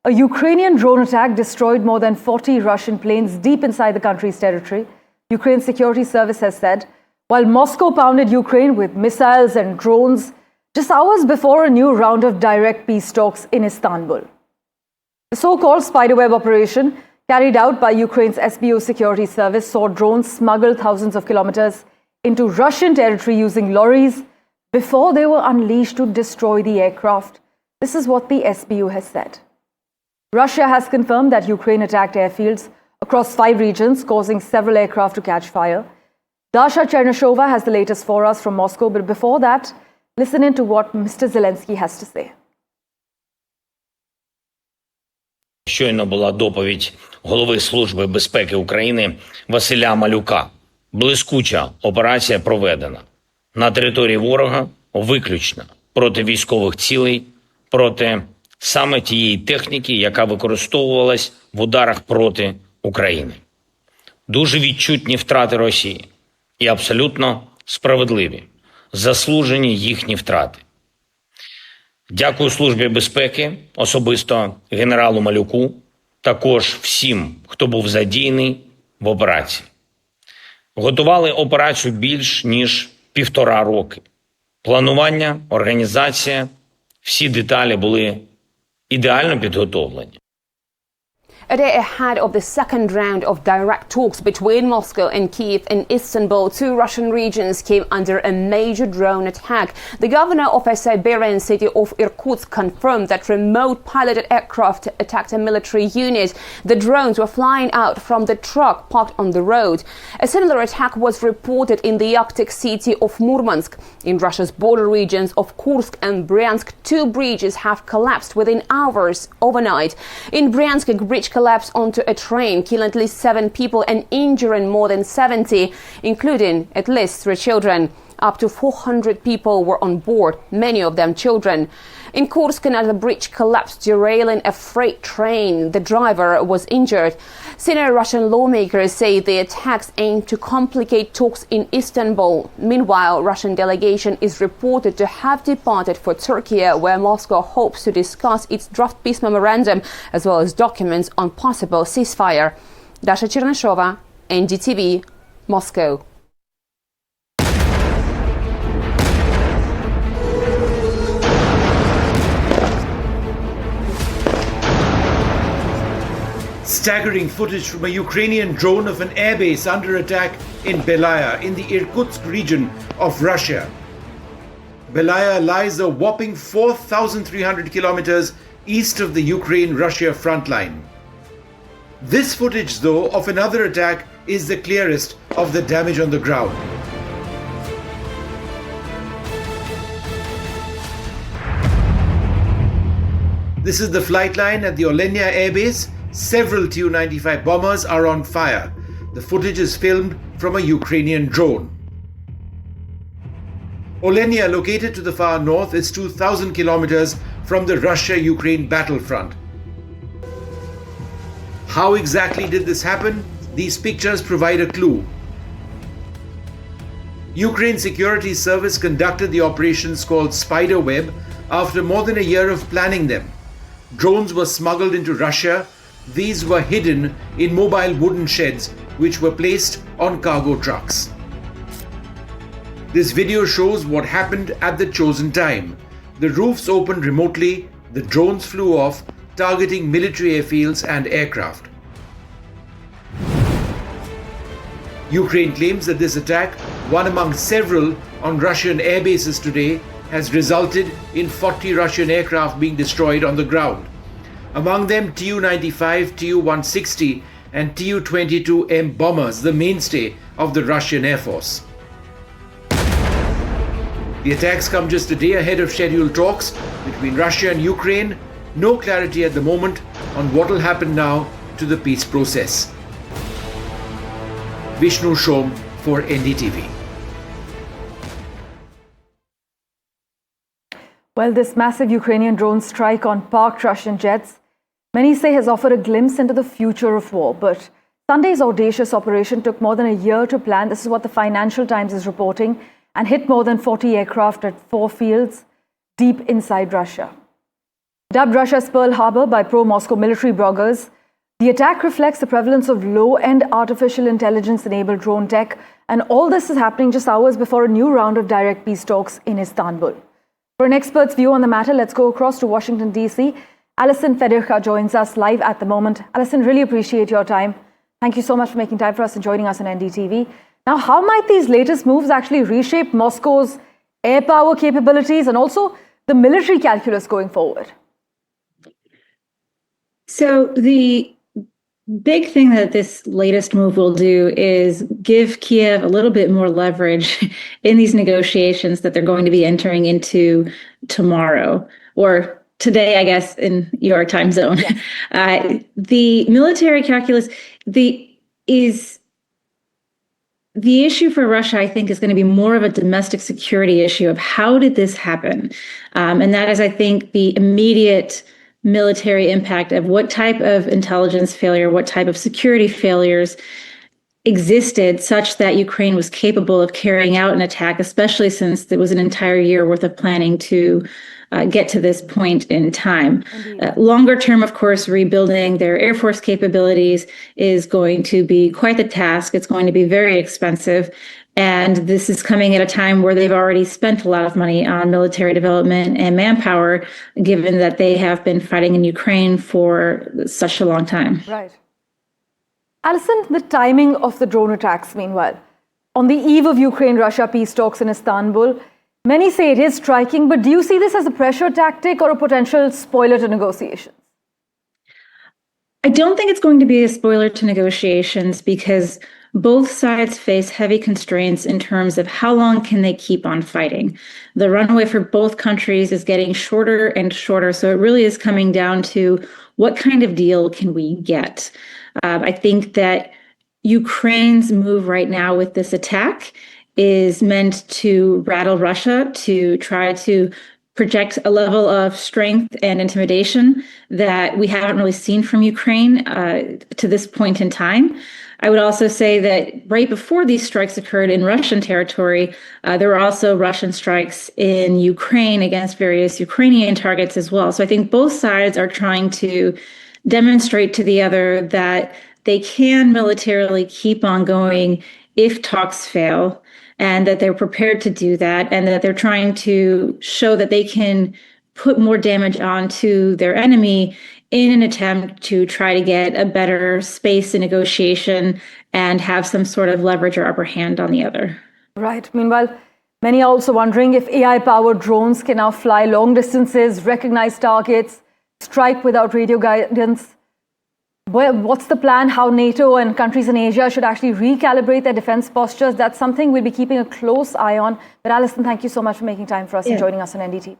A Ukrainian drone attack destroyed more than 40 Russian planes deep inside the country's territory, Ukraine's security service has said, while Moscow pounded Ukraine with missiles and drones just hours before a new round of direct peace talks in Istanbul. The so-called spiderweb operation, carried out by Ukraine's SBU security service, saw drones smuggle thousands of kilometers into Russian territory using lorries before they were unleashed to destroy the aircraft. This is what the SBU has said. Russia has confirmed that Ukraine attacked airfields across 5 regions, causing several aircraft to catch fire. Dasha Chernyshova has the latest for us from Moscow, but before that, listen in to what Mr. Zelensky has to say. Щойно була доповідь голови Служби безпеки України Василя Малюка. Блискуча операція проведена. На території ворога виключно проти військових цілей, проти саме тієї техніки, яка використовувалась в ударах проти України. Дуже відчутні втрати Росії і абсолютно справедливі, заслужені їхні втрати. Дякую Службі безпеки, особисто генералу Малюку, також всім, хто був задіяний в операції. Готували операцію більш ніж 1,5 роки. Планування, організація, всі деталі були ідеально підготовлені. A day ahead of the second round of direct talks between Moscow and Kyiv and Istanbul, 2 Russian regions came under a major drone attack. The governor of a Siberian city of Irkutsk confirmed that remote-piloted aircraft attacked a military unit. The drones were flying out from the truck parked on the road. A similar attack was reported in the Arctic city of Murmansk. In Russia's border regions of Kursk and Bryansk, 2 bridges have collapsed within hours overnight. In Bryansk, a bridge collapsed onto a train, killing at least 7 people and injuring more than 70, including at least 3 children. Up to 400 people were on board, many of them children. In Kursk, another bridge collapsed, derailing a freight train. The driver was injured. Senior Russian lawmakers say the attacks aim to complicate talks in Istanbul. Meanwhile, Russian delegation is reported to have departed for Turkey, where Moscow hopes to discuss its draft peace memorandum as well as documents on possible ceasefire. Dasha Chernyshova, NDTV, Moscow. Staggering footage from a Ukrainian drone of an airbase under attack in Belaya in the Irkutsk region of Russia. Belaya lies a whopping 4,300 kilometers east of the Ukraine-Russia front line. This footage, though, of another attack is the clearest of the damage on the ground. This is the flight line at the Olenia airbase. Several Tu-95 bombers are on fire. The footage is filmed from a Ukrainian drone. Olenia, located to the far north, is 2,000 kilometers from the Russia-Ukraine battlefront. How exactly did this happen? These pictures provide a clue. Ukraine Security Service conducted the operations called Spiderweb after more than a year of planning them. Drones were smuggled into Russia. These were hidden in mobile wooden sheds which were placed on cargo trucks. This video shows what happened at the chosen time. The roofs opened remotely, the drones flew off, targeting military airfields and aircraft. Ukraine claims that this attack, one among several on Russian air bases today, has resulted in 40 Russian aircraft being destroyed on the ground. Among them Tu-95, Tu-160 and Tu-22M bombers, the mainstay of the Russian Air Force. The attacks come just a day ahead of scheduled talks between Russia and Ukraine. No clarity at the moment on what will happen now to the peace process. Vishnu Shom for NDTV. Well, this massive Ukrainian drone strike on parked Russian jets, many say, has offered a glimpse into the future of war. But Sunday's audacious operation took more than a year to plan. This is what the Financial Times is reporting, and hit more than 40 aircraft at 4 fields deep inside Russia. Dubbed Russia's Pearl Harbor by pro-Moscow military bloggers, the attack reflects the prevalence of low-end artificial intelligence-enabled drone tech, and all this is happening just hours before a new round of direct peace talks in Istanbul. For an expert's view on the matter, let's go across to Washington, D.C. Alison Federica joins us live at the moment. Alison, really appreciate your time. Thank you so much for making time for us and joining us on NDTV. Now, how might these latest moves actually reshape Moscow's air power capabilities and also the military calculus going forward? So the big thing that this latest move will do is give Kiev a little bit more leverage in these negotiations that they're going to be entering into tomorrow, or today, I guess, in your time zone. Yeah. The military calculus, the issue for Russia, I think, is going to be more of a domestic security issue of how did this happen? And that is, I think, the immediate military impact of what type of intelligence failure, what type of security failures existed such that Ukraine was capable of carrying out an attack, especially since there was an entire year worth of planning to get to this point in time. Longer term, of course, rebuilding their Air Force capabilities is going to be quite the task. It's going to be very expensive. And this is coming at a time where they've already spent a lot of money on military development and manpower, given that they have been fighting in Ukraine for such a long time. Right. Alison, the timing of the drone attacks, meanwhile, on the eve of Ukraine-Russia peace talks in Istanbul, many say it is striking, but do you see this as a pressure tactic or a potential spoiler to negotiations? I don't think it's going to be a spoiler to negotiations because both sides face heavy constraints in terms of how long can they keep on fighting. The runway for both countries is getting shorter and shorter, so it really is coming down to what kind of deal can we get. I think that Ukraine's move right now with this attack is meant to rattle Russia, to try to project a level of strength and intimidation that we haven't really seen from Ukraine to this point in time. I would also say that right before these strikes occurred in Russian territory, there were also Russian strikes in Ukraine against various Ukrainian targets as well. So I think both sides are trying to demonstrate to the other that they can militarily keep on going if talks fail, and that they're prepared to do that, and that they're trying to show that they can put more damage onto their enemy in an attempt to try to get a better space in negotiation and have some sort of leverage or upper hand on the other. Right. Meanwhile, many are also wondering if AI-powered drones can now fly long distances, recognize targets, strike without radio guidance. What's the plan? How NATO and countries in Asia should actually recalibrate their defense postures? That's something we'll be keeping a close eye on. But Alison, thank you so much for making time for us and joining us on NDTV.